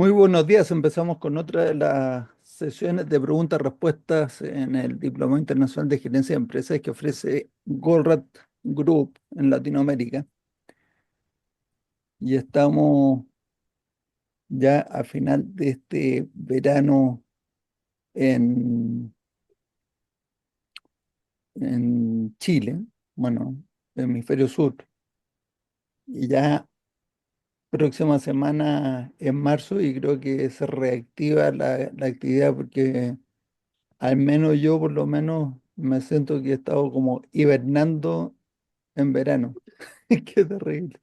Muy buenos días. Empezamos con otra de las sesiones de preguntas-respuestas en el Diplomado Internacional de Gerencia de Empresas que ofrece Goldratt Group en Latinoamérica. Y estamos ya a final de este verano en, en Chile, bueno, hemisferio sur. Y ya próxima semana en marzo y creo que se reactiva la actividad porque al menos yo por lo menos me siento que he estado como hibernando en verano. Qué terrible.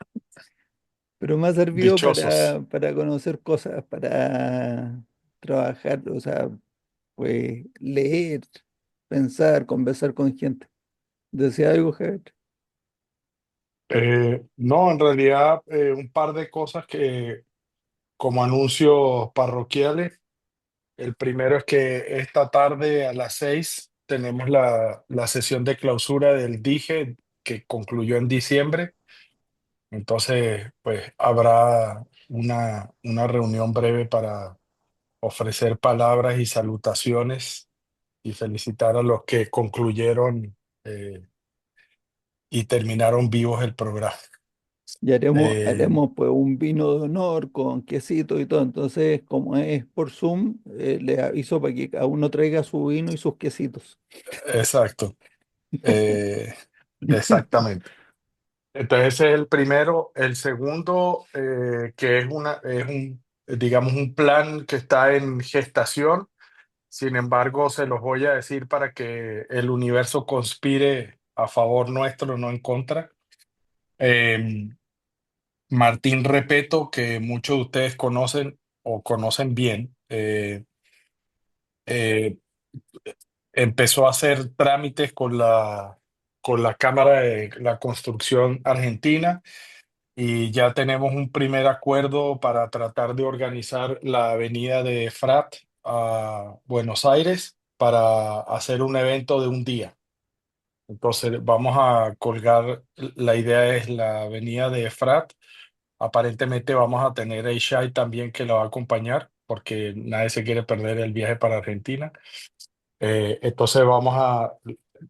Pero me ha servido Dichosos. para conocer cosas, para trabajar, o sea, pues leer, pensar, conversar con gente. ¿Decía algo, Javier? No, en realidad un par de cosas que como anuncios parroquiales. El primero es que esta tarde a las 6 tenemos la sesión de clausura del DIGE que concluyó en diciembre. Entonces, pues habrá una reunión breve para ofrecer palabras y salutaciones y felicitar a los que concluyeron y terminaron vivos el programa. Y Eh, haremos pues un vino de honor con quesito y todo. Entonces, como es por Zoom, le aviso para que cada uno traiga su vino y sus quesitos. exacto, eh, exactamente. Entonces ese es el primero. El segundo, que digamos, un plan que está en gestación. Sin embargo, se los voy a decir para que el universo conspire a favor nuestro, no en contra. Eh, Martín Repeto, que muchos de ustedes conocen o conocen bien, eh, empezó a hacer trámites con la Cámara de la Construcción Argentina. Y ya tenemos un primer acuerdo para tratar de organizar la avenida de Frat a Buenos Aires para hacer un evento de un día. Entonces vamos a colgar, la idea es la avenida de Frat. Aparentemente vamos a tener a Ishai también que la va a acompañar porque nadie se quiere perder el viaje para Argentina. Entonces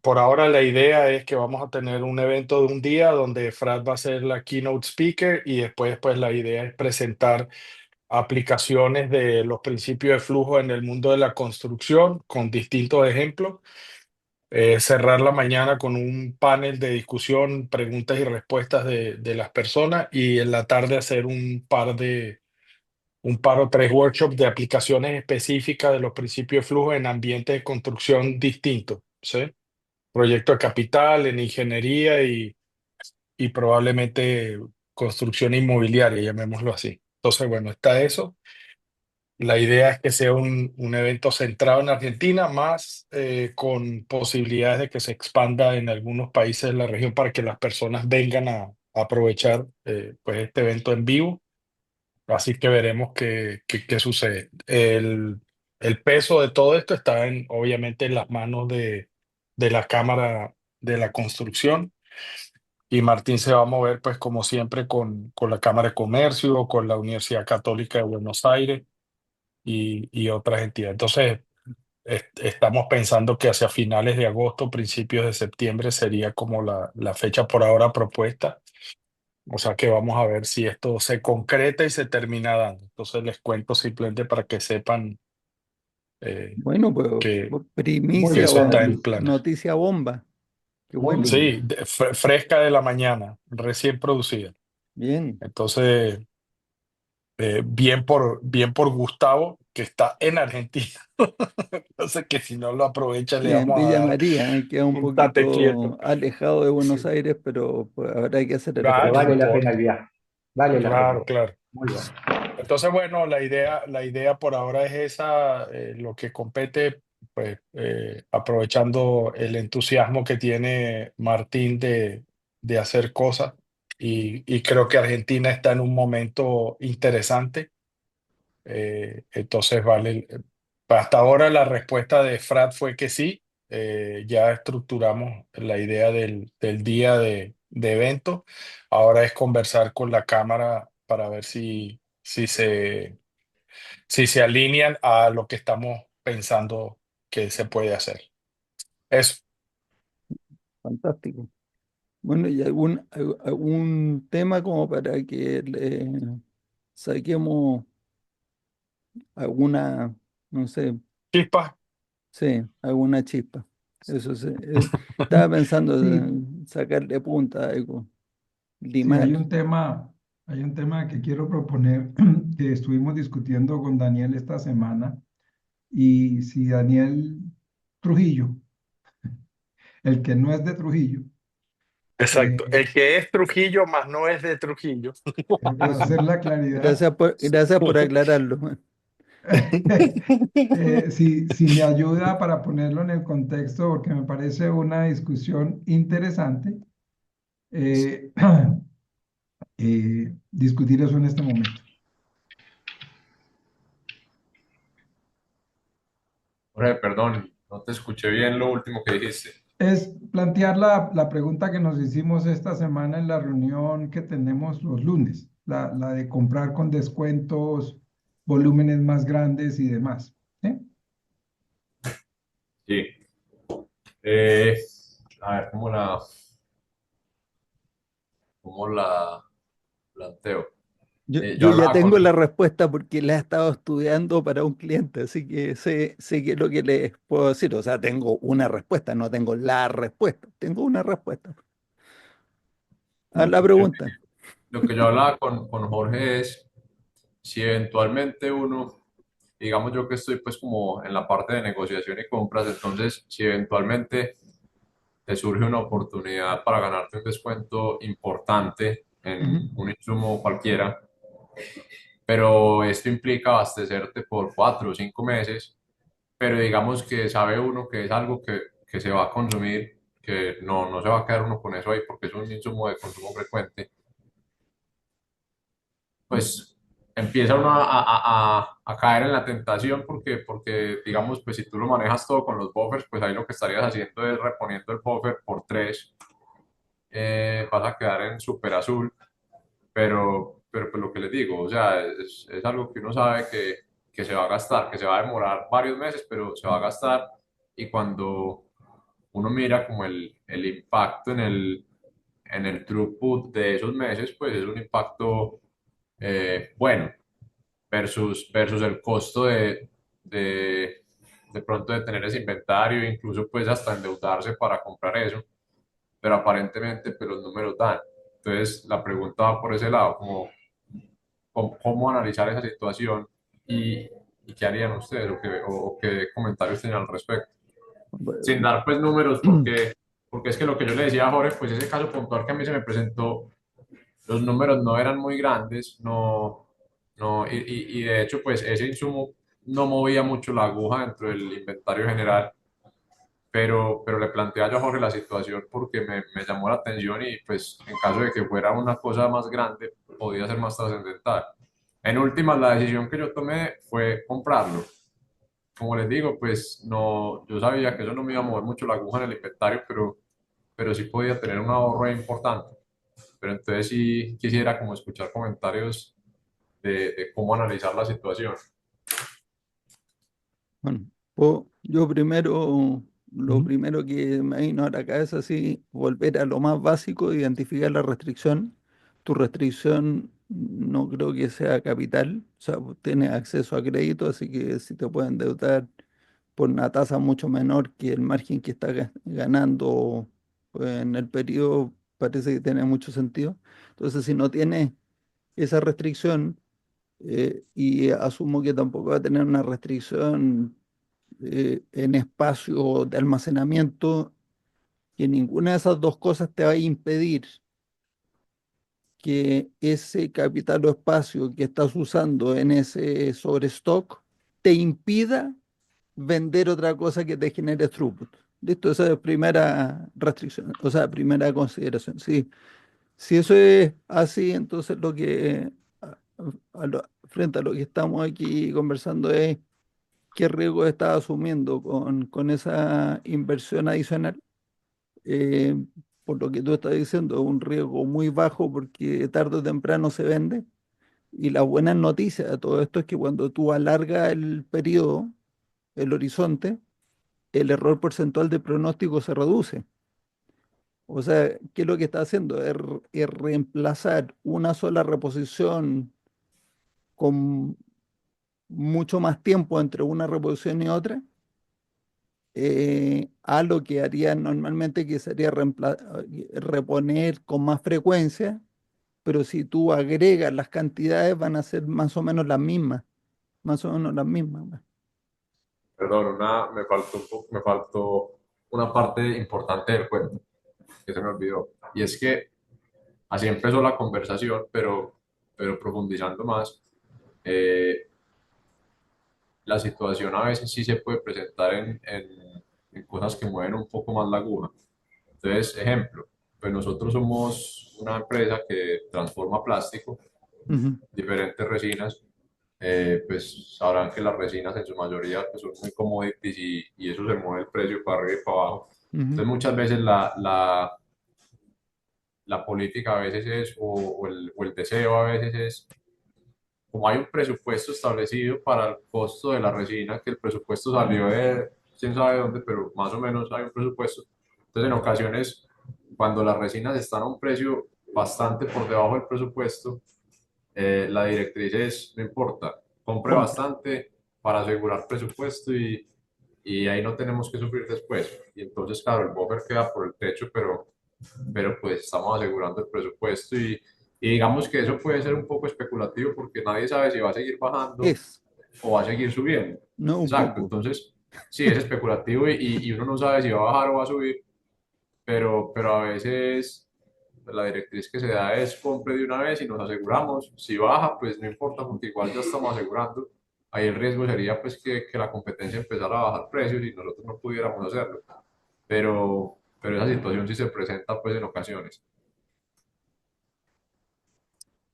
por ahora la idea es que vamos a tener un evento de un día donde Frat va a ser la keynote speaker y después pues la idea es presentar aplicaciones de los principios de flujo en el mundo de la construcción con distintos ejemplos. Cerrar la mañana con un panel de discusión, preguntas y respuestas de las personas y en la tarde hacer un par o tres workshops de aplicaciones específicas de los principios de flujo en ambientes de construcción distintos, ¿sí? Proyecto de capital, en ingeniería y probablemente construcción inmobiliaria, llamémoslo así. Entonces, bueno, está eso. La idea es que sea un evento centrado en Argentina, más con posibilidades de que se expanda en algunos países de la región para que las personas vengan a aprovechar pues este evento en vivo. Así que veremos qué sucede. El peso de todo esto está obviamente en las manos de la Cámara de la Construcción y Martín se va a mover, pues como siempre, con la Cámara de Comercio, con la Universidad Católica de Buenos Aires y otras entidades. Entonces, estamos pensando que hacia finales de agosto, principios de septiembre sería como la fecha por ahora propuesta. O sea que vamos a ver si esto se concreta y se termina dando. Entonces les cuento simplemente para que sepan eh, Bueno, pues que, Muy que primicia eso bien, está o en Luis. planes. noticia bomba. Qué Muy bueno. bien. Sí, fresca de la mañana, recién producida. Bien, Entonces, bien por Gustavo, que está en Argentina. Entonces, que si no lo aprovecha, sí, le en vamos a Villa dar María, queda un un tate quieto. poquito alejado de Buenos Sí. Aires, pero pues, habrá que hacer el Ah, Pero no esfuerzo. vale la pena el importa. viaje. Vale la pena. Claro, claro. Muy bien. Entonces, bueno, la idea por ahora es esa, lo que compete, pues aprovechando el entusiasmo que tiene Martín de hacer cosas y creo que Argentina está en un momento interesante. Entonces, vale, hasta ahora la respuesta de Frat fue que sí. Ya estructuramos la idea del día de evento. Ahora es conversar con la cámara para ver si se si se alinean a lo que estamos pensando que se puede hacer. Eso. Fantástico. Bueno, ¿y algún tema como para que le saquemos alguna, no sé, Chispa. sí, alguna chispa? Eso sí. Estaba pensando Sí, en sacarle punta a algo, sí, limar. hay un tema que quiero proponer que estuvimos discutiendo con Daniel esta semana. Y si Daniel Trujillo, el que no es de Trujillo, Exacto. eh, El que es Trujillo, más no es de Trujillo. para Eso. hacer la claridad, Gracias por aclararlo. si me ayuda para ponerlo en el contexto, porque me parece una discusión interesante, eh, discutir eso en este momento. Jorge, perdón, no te escuché bien lo último que dijiste. Es plantear la pregunta que nos hicimos esta semana en la reunión que tenemos los lunes, la de comprar con descuentos, volúmenes más grandes y demás. ¿Sí? Sí. Eh, a ver, cómo la planteo? Yo Yo ya hablaba con... tengo la respuesta porque la he estado estudiando para un cliente, así que sé qué es lo que les puedo decir. O sea, tengo una respuesta, no tengo la respuesta, tengo una respuesta. A la pregunta. Lo que yo hablaba con Jorge es si eventualmente uno, digamos yo que estoy pues como en la parte de negociación y compras, entonces si eventualmente te surge una oportunidad para ganarte un descuento importante Ujú, en un insumo cualquiera, pero esto implica abastecerte por 4 o 5 meses, pero digamos que sabe uno que es algo que se va a consumir, que no se va a quedar uno con eso ahí porque es un insumo de consumo frecuente, pues empieza uno a caer en la tentación porque, digamos, pues si tú lo manejas todo con los buffers, pues ahí lo que estarías haciendo es reponiendo el buffer por 3, vas a quedar en super azul, pero pues lo que les digo, o sea, es algo que uno sabe que se va a gastar, que se va a demorar varios meses, pero se va a gastar y cuando uno mira como el impacto en el throughput de esos meses, pues es un impacto bueno versus el costo de, de pronto de tener ese inventario, incluso pues hasta endeudarse para comprar eso, pero aparentemente pues los números dan. Entonces la pregunta va por ese lado, como cómo analizar esa situación y qué harían ustedes o qué comentarios tienen al respecto. Sin dar pues números, porque es que lo que yo le decía a Jorge, pues ese caso puntual que a mí se me presentó, los números no eran muy grandes, y de hecho pues ese insumo no movía mucho la aguja dentro del inventario general, pero le planteé a yo a Jorge la situación porque me llamó la atención y pues en caso de que fuera una cosa más grande, podía ser más trascendental. En últimas, la decisión que yo tomé fue comprarlo. Como les digo, pues no, yo sabía que eso no me iba a mover mucho la aguja en el inventario, pero sí podía tener un ahorro importante. Pero entonces sí quisiera como escuchar comentarios de cómo analizar la situación. bueno, yo primero, lo Ujú. primero que me vino a la cabeza es así, volver a lo más básico, identificar la restricción. Tu restricción no creo que sea capital, o sea, tienes acceso a crédito, así que si te pueden endeudar por una tasa mucho menor que el margen que estás ganando en el periodo, parece que tiene mucho sentido. Entonces, si no tienes esa restricción, y asumo que tampoco va a tener una restricción en espacio de almacenamiento, que ninguna de esas dos cosas te va a impedir que ese capital o espacio que estás usando en ese sobrestock te impida vender otra cosa que te genere throughput. Listo, esa es primera restricción, o sea, primera consideración. Sí, si eso es así, entonces a- frente a lo que estamos aquí conversando es qué riesgo estás asumiendo con esa inversión adicional. Eh, por lo que tú estás diciendo, es un riesgo muy bajo porque tarde o temprano se vende. Y la buena noticia de todo esto es que cuando tú alargas el periodo, el horizonte, el error porcentual de pronóstico se reduce. O sea, ¿qué es lo que está haciendo? Es reemplazar una sola reposición con mucho más tiempo entre una reposición y otra, a lo que haría normalmente, que sería reponer con más frecuencia, pero si tú agregas las cantidades van a ser más o menos las mismas, más o menos las mismas. Perdón, me faltó una parte importante del cuento que se me olvidó. Y es que así empezó la conversación, pero profundizando más, eh, la situación a veces sí se puede presentar en cosas que mueven un poco más la aguja. Entonces, ejemplo, pues nosotros somos una empresa que transforma plástico, Ujú, diferentes resinas. Pues sabrán que las resinas en su mayoría pues, son muy commodities y eso se mueve el precio para arriba y para abajo. ujú. Entonces, muchas veces la política a veces es, o el deseo a veces es, como hay un presupuesto establecido para el costo de la resina, que el presupuesto salió de quién sabe dónde, pero más o menos hay un presupuesto. Entonces, en ocasiones, cuando las resinas están a un precio bastante por debajo del presupuesto, la directriz es, no importa, compre Compra. bastante para asegurar presupuesto y ahí no tenemos que sufrir después. Y entonces, claro, el buffer queda por el techo, pero pues estamos asegurando el presupuesto y digamos que eso puede ser un poco especulativo porque nadie sabe si va a seguir bajando Es, o va a seguir subiendo. no un Exacto, poco. entonces sí, es especulativo y uno no sabe si va a bajar o va a subir, pero a veces la directriz que se da es compre de una vez y nos aseguramos. Si baja, pues no importa porque igual ya estamos asegurando. Ahí el riesgo sería pues que la competencia empezara a bajar precios y nosotros no pudiéramos hacerlo. Pero esa situación sí se presenta pues en ocasiones.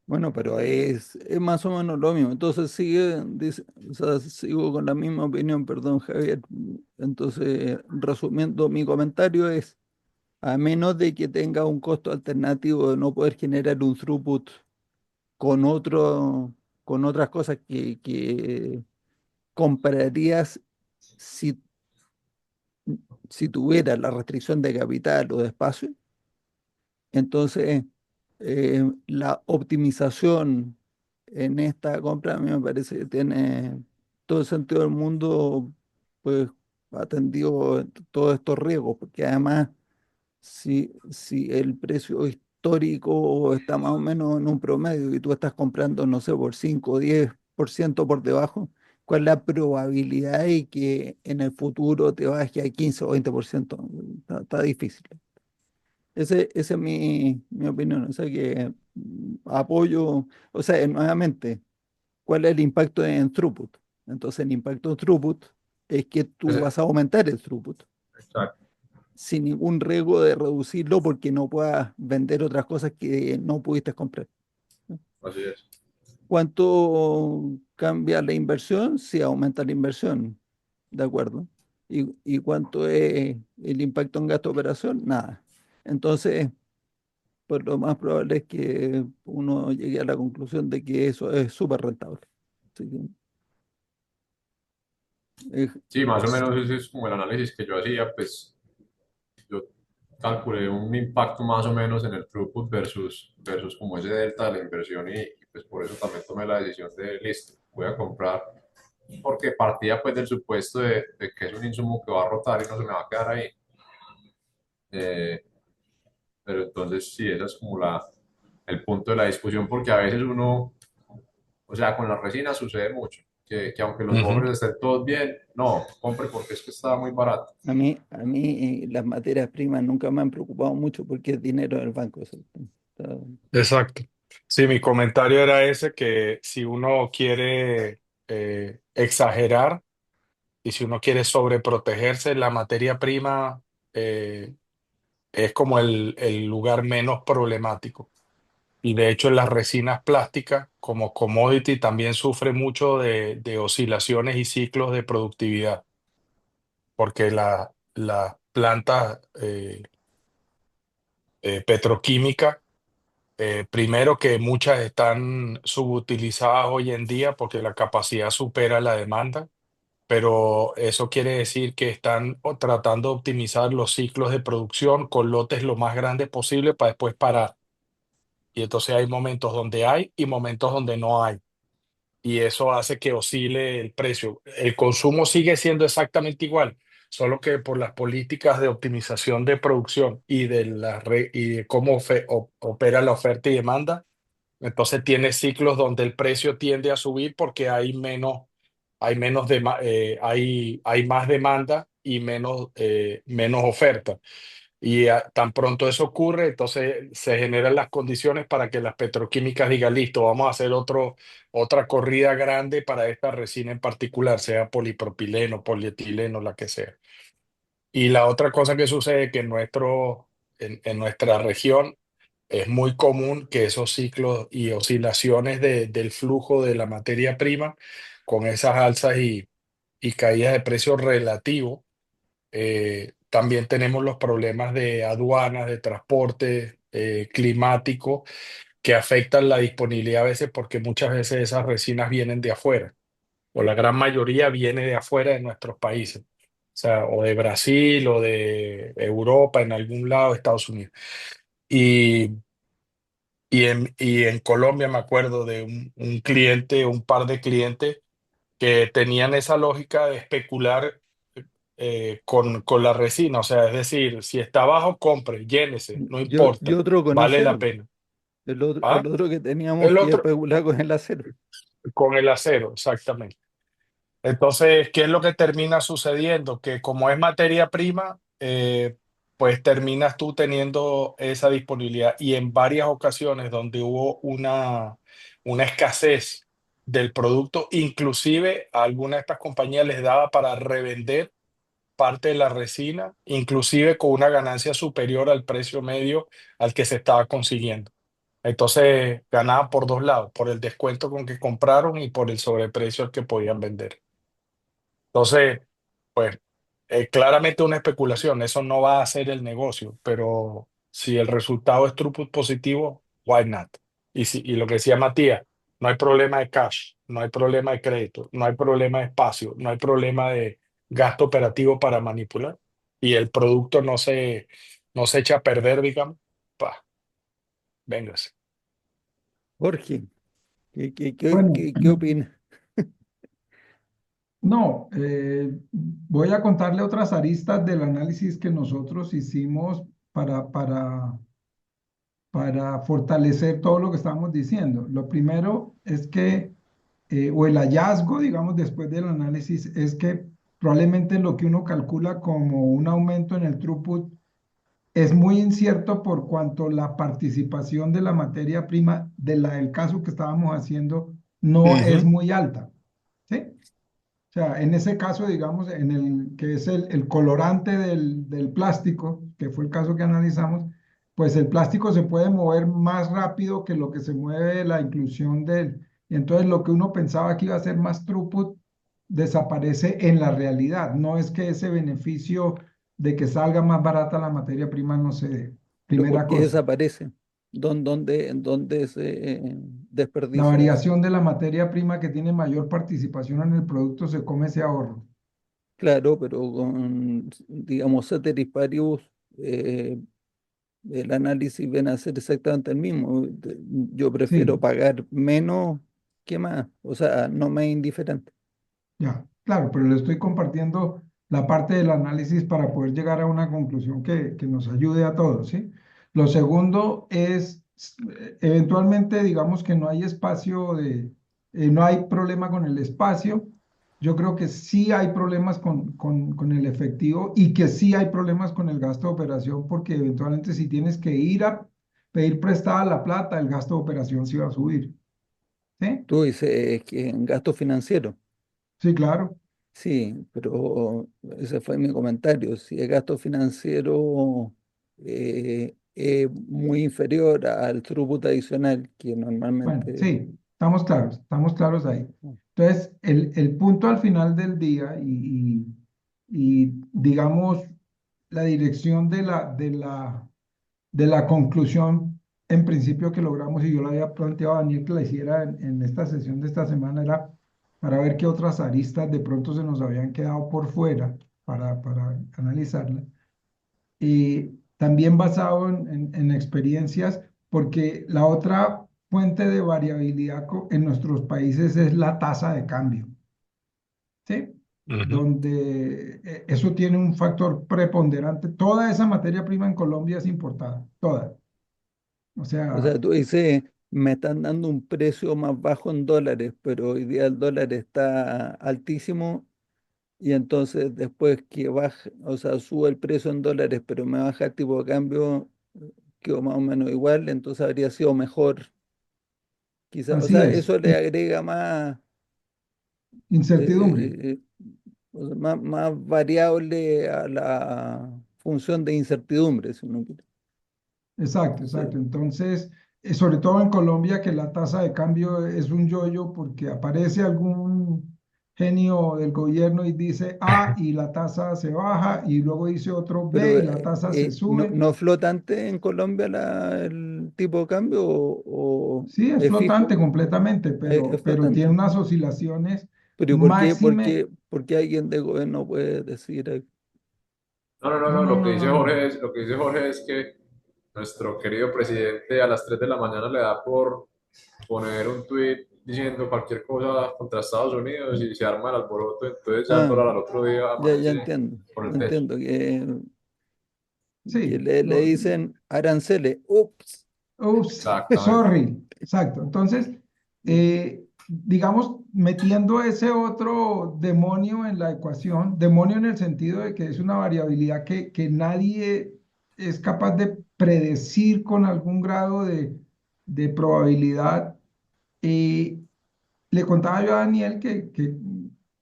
Bueno, pero es más o menos lo mismo. Entonces sigue, o sea, sigo con la misma opinión, perdón, Javier. Entonces, resumiendo, mi comentario es, a menos de que tenga un costo alternativo de no poder generar un throughput con con otras cosas que comprarías si, si tuviera la restricción de capital o de espacio, entonces la optimización en esta compra a mí me parece que tiene todo el sentido del mundo, pues atendido todos estos riesgos, porque además si el precio histórico está más o menos en un promedio y tú estás comprando, no sé, por 5 o 10% por debajo, ¿cuál es la probabilidad de que en el futuro te baje a 15 o 20%? Está difícil. Esa es mi opinión. O sea que apoyo, o sea, nuevamente, ¿cuál es el impacto en throughput? Entonces, el impacto en throughput es que tú Ese- vas a aumentar el throughput Exacto, sin ningún riesgo de reducirlo porque no puedas vender otras cosas que no pudiste comprar. así es. ¿Cuánto cambia la inversión? Si aumenta la inversión, ¿de acuerdo? ¿Y cuánto es el impacto en gasto de operación? Nada. Entonces, pues lo más probable es que uno llegue a la conclusión de que eso es súper rentable. Así que, eh, Sí, más o menos ese es como el análisis que yo hacía, pues yo calculé un impacto más o menos en el throughput versus como ese delta de la inversión y pues por eso también tomé la decisión de, listo, voy a comprar, porque partía pues del supuesto de que es un insumo que va a rotar y no se me va a quedar ahí. Eh, pero entonces sí, ese es como el punto de la discusión, porque a veces uno, o sea, con las resinas sucede mucho, que aunque los Ujú. buffers estén todos bien, no, compre porque es que está muy barato. a mí las materias primas nunca me han preocupado mucho porque es dinero del banco. Eso Exacto. Sí, mi comentario era ese, que si uno quiere exagerar y si uno quiere sobreprotegerse, la materia prima eh, es como el lugar menos problemático. Y de hecho, las resinas plásticas, como commodity, también sufre mucho de oscilaciones y ciclos de productividad, porque las plantas petroquímicas Primero que muchas están subutilizadas hoy en día porque la capacidad supera la demanda, pero eso quiere decir que están tratando de optimizar los ciclos de producción con lotes lo más grandes posible para después parar. Y entonces hay momentos donde hay y momentos donde no hay. Y eso hace que oscile el precio. El consumo sigue siendo exactamente igual, solo que por las políticas de optimización de producción y de cómo opera la oferta y demanda, entonces tiene ciclos donde el precio tiende a subir porque hay más demanda y menos oferta. Y tan pronto eso ocurre, entonces se generan las condiciones para que las petroquímicas digan, listo, vamos a hacer otra corrida grande para esta resina en particular, sea polipropileno, polietileno, la que sea. Y la otra cosa que sucede es que en nuestra región es muy común que esos ciclos y oscilaciones del flujo de la materia prima, con esas alzas y caídas de precio relativo, también tenemos los problemas de aduanas, de transporte, climático, que afectan la disponibilidad a veces porque muchas veces esas resinas vienen de afuera, o la gran mayoría viene de afuera de nuestros países. O sea, o de Brasil o de Europa, en algún lado, Estados Unidos. Y, y en Colombia me acuerdo de un cliente, un par de clientes que tenían esa lógica de especular con la resina. O sea, es decir, si está abajo, compre, llénese, no Y importa, otro con vale la acero. pena. El ¿Ah? otro que teníamos El que otro, especular con el acero. con el acero, exactamente. Entonces, ¿qué es lo que termina sucediendo? Que como es materia prima, pues terminas tú teniendo esa disponibilidad. Y en varias ocasiones donde hubo una escasez del producto, inclusive a algunas de estas compañías les daba para revender parte de la resina, inclusive con una ganancia superior al precio medio al que se estaba consiguiendo. Entonces ganaban por dos lados, por el descuento con que compraron y por el sobreprecio al que podían vender. Entonces, pues claramente una especulación, eso no va a ser el negocio, pero si el resultado es throughput positivo, why not? Y lo que decía Matías, no hay problema de cash, no hay problema de crédito, no hay problema de espacio, no hay problema de gasto operativo para manipular y el producto no se echa a perder, digamos, pa, véngase. Jorge, Bueno, qué opinas? no, voy a contarle otras aristas del análisis que nosotros hicimos para fortalecer todo lo que estamos diciendo. Lo primero es que, o el hallazgo, digamos, después del análisis, es que probablemente lo que uno calcula como un aumento en el throughput es muy incierto por cuanto la participación de la materia prima del caso que estábamos haciendo no es Ujú. muy alta. ¿Sí? O sea, en ese caso, digamos, en el que es el colorante del plástico, que fue el caso que analizamos, pues el plástico se puede mover más rápido que lo que se mueve la inclusión del. Y entonces lo que uno pensaba que iba a ser más throughput desaparece en la realidad. No es que ese beneficio de que salga más barata la materia prima no se dé. ¿Pero por Primera qué cosa. desaparece? ¿Dónde se La desperdicia eso? variación de la materia prima que tiene mayor participación en el producto se come ese ahorro. Claro, pero con, digamos, ceteris paribus, el análisis viene a ser exactamente el mismo. Yo prefiero Sí. pagar menos que más, o sea, no me es indiferente. Ya, claro, pero le estoy compartiendo la parte del análisis para poder llegar a una conclusión que nos ayude a todos, ¿sí? Lo segundo es, eventualmente, digamos que no hay espacio no hay problema con el espacio. Yo creo que sí hay problemas con el efectivo y que sí hay problemas con el gasto de operación, porque eventualmente si tienes que ir a pedir prestada la plata, el gasto de operación sí va a subir, ¿sí? Tú dices que en gasto financiero, Sí, claro. sí, pero ese fue mi comentario. Si el gasto financiero es muy inferior al throughput adicional que Bueno, normalmente... sí, estamos claros ahí. Entonces, el punto al final del día y digamos la dirección de la conclusión en principio que logramos, y yo le había planteado a Daniel que la hiciera en esta sesión de esta semana, era para ver qué otras aristas de pronto se nos habían quedado por fuera para analizarla. Y también basado en experiencias, porque la otra fuente de variabilidad en nuestros países es la tasa de cambio, ¿sí? Ujú. Donde eso tiene un factor preponderante. Toda esa materia prima en Colombia es importada, toda. O O sea, sea, tú dices, me están dando un precio más bajo en dólares, pero hoy día el dólar está altísimo y entonces después que baja, o sea, sube el precio en dólares, pero me baja el tipo de cambio, quedó más o menos igual, entonces habría sido mejor. Quizá, o así sea, es, eso le agrega más, incertidumbre. o sea, más variable a la función de incertidumbre, si uno quiere. Exacto, Entonces, exacto. Entonces, sobre todo en Colombia, que la tasa de cambio es un yoyo porque aparece algún genio del gobierno y dice A y la tasa se baja y luego dice otro B pero y la tasa se no, sube. ¿no flotante en Colombia el tipo de cambio o Sí, es es flotante fijo? completamente, Es pero tiene flotante. unas oscilaciones Pero ¿y por qué, máxime. por qué alguien de gobierno puede decir No, no, no, No, no, no, lo que no, dice no, no. Jorge es, lo que dice Jorge es que nuestro querido presidente a las 3 de la mañana le da por poner un tweet diciendo cualquier cosa contra Estados Unidos y se arma el alboroto, entonces ya el ah, dólar al otro día ya amanece entiendo, por el techo. entiendo que Sí, le dicen aranceles. Ups. ups, Exactamente. sorry, exacto. Entonces, digamos, metiendo ese otro demonio en la ecuación, demonio en el sentido de que es una variabilidad que nadie es capaz de predecir con algún grado de probabilidad. eh, Le contaba yo a Daniel que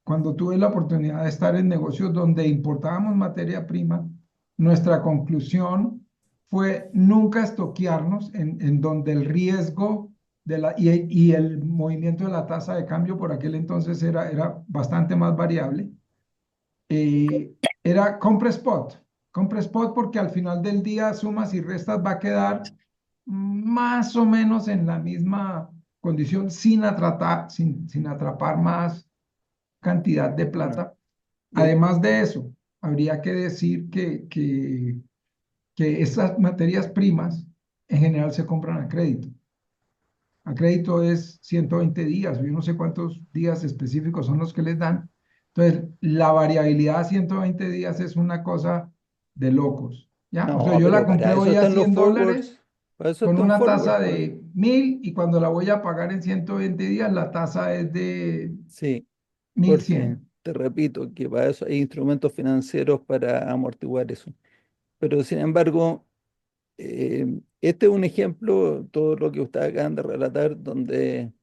cuando tuve la oportunidad de estar en negocios donde importábamos materia prima, nuestra conclusión fue nunca estoquearnos en donde el riesgo y el movimiento de la tasa de cambio por aquel entonces era bastante más variable. Era compra spot porque al final del día sumas y restas va a quedar más o menos en la misma condición sin atrapar más cantidad de Claro. plata. Y- Además de eso, habría que decir que estas materias primas en general se compran a crédito. A crédito es 120 días, yo no sé cuántos días específicos son los que les dan. Entonces, la variabilidad a 120 días es una cosa de locos, ¿ya? O sea, no, yo la pero para compré eso hoy a están los $100 forwards. Para eso con están una forwards, tasa pues. de 1.000 y cuando la voy a pagar en 120 días, la tasa es de Sí, mil Jorge, cien. te repito que para eso hay instrumentos financieros para amortiguar eso. Pero sin embargo, este es un ejemplo, todo lo que ustedes acaban de relatar, donde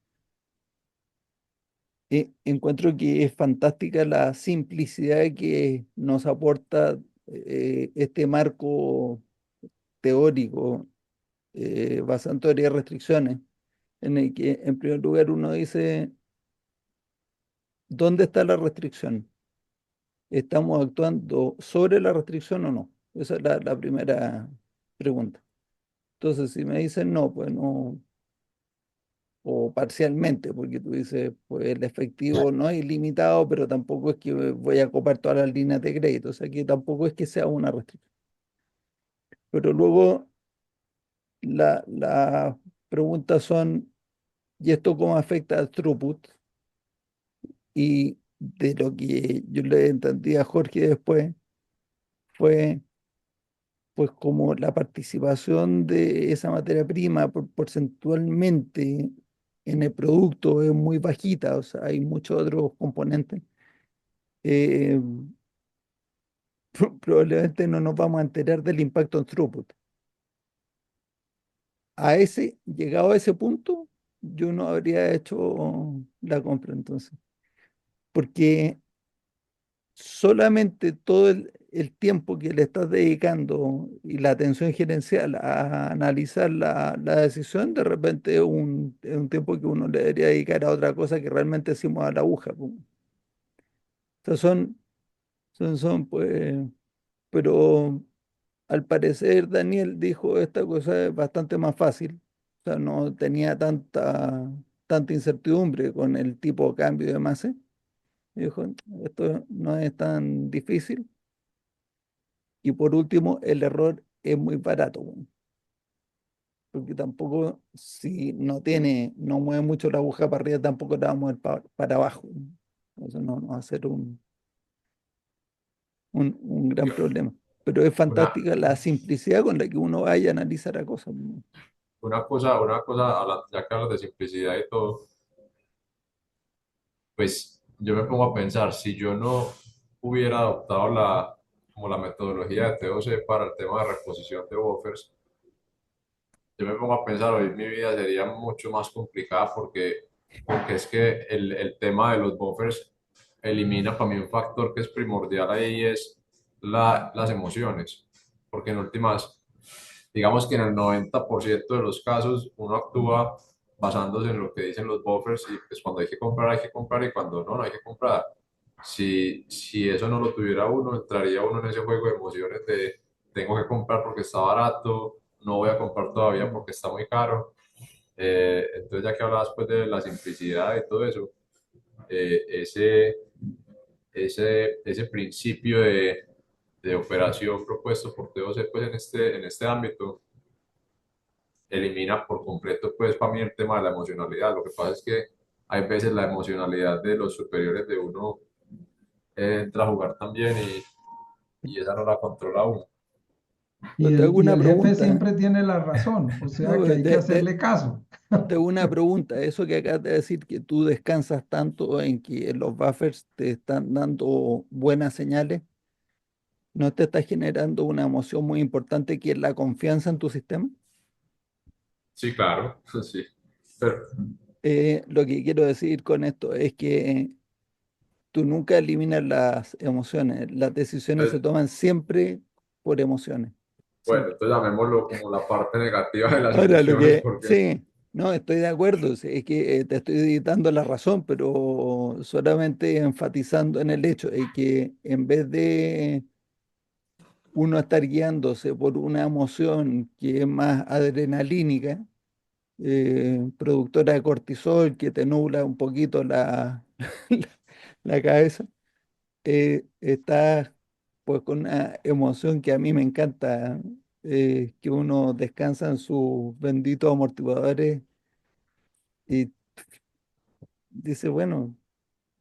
encuentro que es fantástica la simplicidad que nos aporta este marco teórico basado en teoría de restricciones, en el que en primer lugar uno dice, ¿dónde está la restricción? ¿Estamos actuando sobre la restricción o no? Esa es la primera pregunta. Entonces, si me dicen no, pues no, o parcialmente, porque tú dices, pues el efectivo no es ilimitado, pero tampoco es que voy a copar todas las líneas de crédito, o sea que tampoco es que sea una restricción. Pero luego las preguntas son, ¿y esto cómo afecta al throughput? Y de lo que yo le entendí a Jorge después fue pues como la participación de esa materia prima porcentualmente en el producto es muy bajita, o sea, hay muchos otros componentes, eh, probablemente no nos vamos a enterar del impacto en throughput. Llegado a ese punto, yo no habría hecho la compra entonces, porque solamente todo el tiempo que le estás dedicando y la atención gerencial a analizar la decisión, de repente es un tiempo que uno le debería dedicar a otra cosa que realmente hicimos a la aguja, po. O sea, pues, pero al parecer Daniel dijo esta cosa es bastante más fácil, o sea, no tenía tanta incertidumbre con el tipo de cambio y demás. Y dijo, esto no es tan difícil. Y por último, el error es muy barato, weón, porque tampoco, si no mueve mucho la aguja para arriba, tampoco la va a mover para abajo. Eso no va a ser un gran problema. Pero es Una, fantástica la simplicidad con la que uno vaya a analizar a cosas. ya que hablas de simplicidad y todo, pues yo me pongo a pensar, si yo no hubiera adoptado como la metodología de TOC para el tema de reposición de buffers, yo me pongo a pensar, hoy mi vida sería mucho más complicada porque es que el tema de los buffers elimina para mí un factor que es primordial ahí, es las emociones, porque en últimas, digamos que en el 90% de los casos uno actúa basándose en lo que dicen los buffers y pues cuando hay que comprar y cuando no, no hay que comprar. Si eso no lo tuviera uno, entraría uno en ese juego de emociones de tengo que comprar porque está barato, no voy a comprar todavía Mm. porque está muy caro. Entonces, ya que hablabas pues de la simplicidad y todo eso, eh, ese, ese principio de operación propuesto por TOC pues en este ámbito elimina por completo pues para mí el tema de la emocionalidad. Lo que pasa es que hay veces la emocionalidad de los superiores de uno entra a jugar también y esa no la controla uno. Pero te hago Y una el jefe pregunta, ¿eh? siempre tiene la razón, o sea que No, hay que hacerle caso. te hago una pregunta. Eso que acabas de decir, que tú descansas tanto en que los buffers te están dando buenas señales, ¿no te está generando una emoción muy importante que es la confianza en tu sistema? Sí, claro, sí. Pero, Lo que quiero decir con esto es que tú nunca eliminas las emociones. Las decisiones se pues, toman siempre por emociones. bueno, Siempre. entonces llamémoslo como la parte negativa de las Ahora, emociones, porque sí, no, estoy de acuerdo, sí, es que te estoy dando la razón, pero solamente enfatizando en el hecho de que en vez de uno estar guiándose por una emoción que es más adrenalínica, productora de cortisol, que te nubla un poquito la cabeza, estás pues con una emoción que a mí me encanta, que uno descansa en sus benditos amortiguadores y dice, bueno,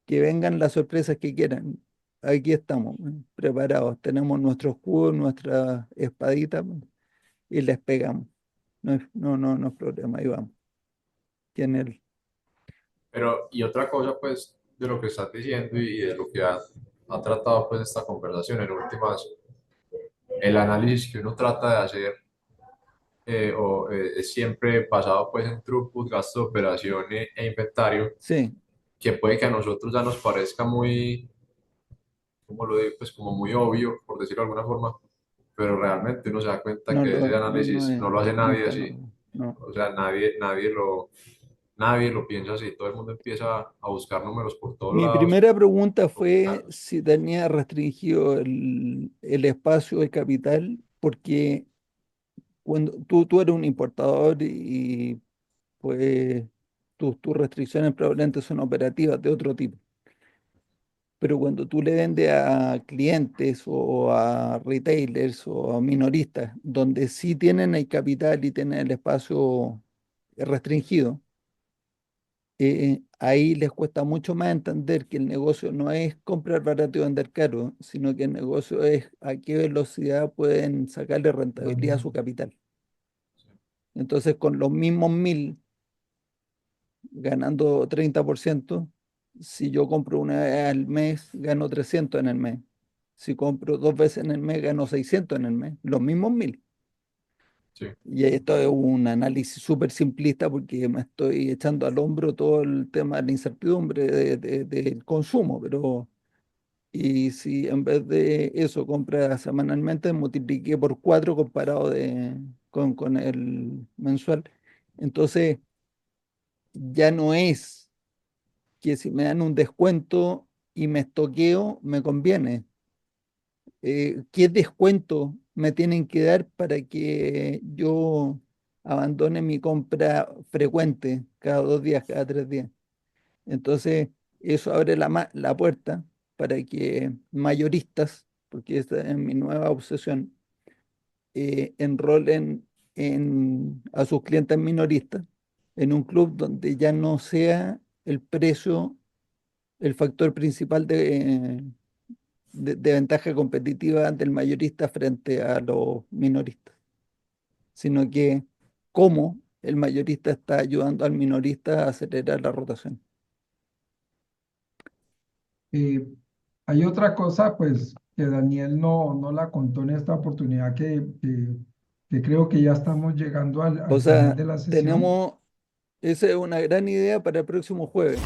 que vengan las sorpresas que quieran. Aquí estamos, preparados. Tenemos nuestros cubos, nuestra espadita y les pegamos. No es problema, ahí vamos. Tiene pero, y otra cosa, pues, de lo que estás diciendo y de lo que ha tratado, pues, esta conversación en últimas, el análisis que uno trata de hacer es siempre basado, pues, en throughput, gasto de operación e inventario, sí, que puede que a nosotros ya nos parezca muy, como lo digo, pues, como muy obvio, por decirlo de alguna forma, pero realmente uno se da cuenta que ese análisis no lo hace no nadie está, así. no. O sea, nadie lo piensa así. Todo el mundo empieza a buscar números por todos Mi lados. primera pregunta fue si tenía restringido el espacio de capital, porque cuando tú eres un importador y pues tus restricciones probablemente son operativas de otro tipo. Pero cuando tú le vendes a clientes o a retailers o a minoristas, donde sí tienen el capital y tienen el espacio restringido, ahí les cuesta mucho más entender que el negocio no es comprar barato y vender caro, sino que el negocio es a qué velocidad pueden sacarle rentabilidad a su capital. Entonces, con los mismos 1.000 ganando 30%, si yo compro una vez al mes, gano 300 en el mes. Si compro 2 veces en el mes, gano 600 en el mes. Los mismos 1.000. Sí, Y esto es un análisis súper simplista porque me estoy echando al hombro todo el tema de la incertidumbre del consumo, pero y si en vez de eso compra semanalmente, multipliqué por 4 comparado con el mensual. Entonces ya no es que si me dan un descuento y me estoqueo, me conviene. ¿Qué descuento me tienen que dar para que yo abandone mi compra frecuente, cada 2 días, cada 3 días. Entonces, eso abre la puerta para que mayoristas, porque esta es mi nueva obsesión, enrolen a sus clientes minoristas en un club donde ya no sea el precio el factor principal de ventaja competitiva del mayorista frente a los minoristas, sino que cómo el mayorista está ayudando al minorista a acelerar la rotación. Eh, Hay otra cosa, pues, que Daniel no la contó en esta oportunidad, que creo que ya estamos llegando O al final sea, de la sesión. esa es una gran idea para el próximo jueves.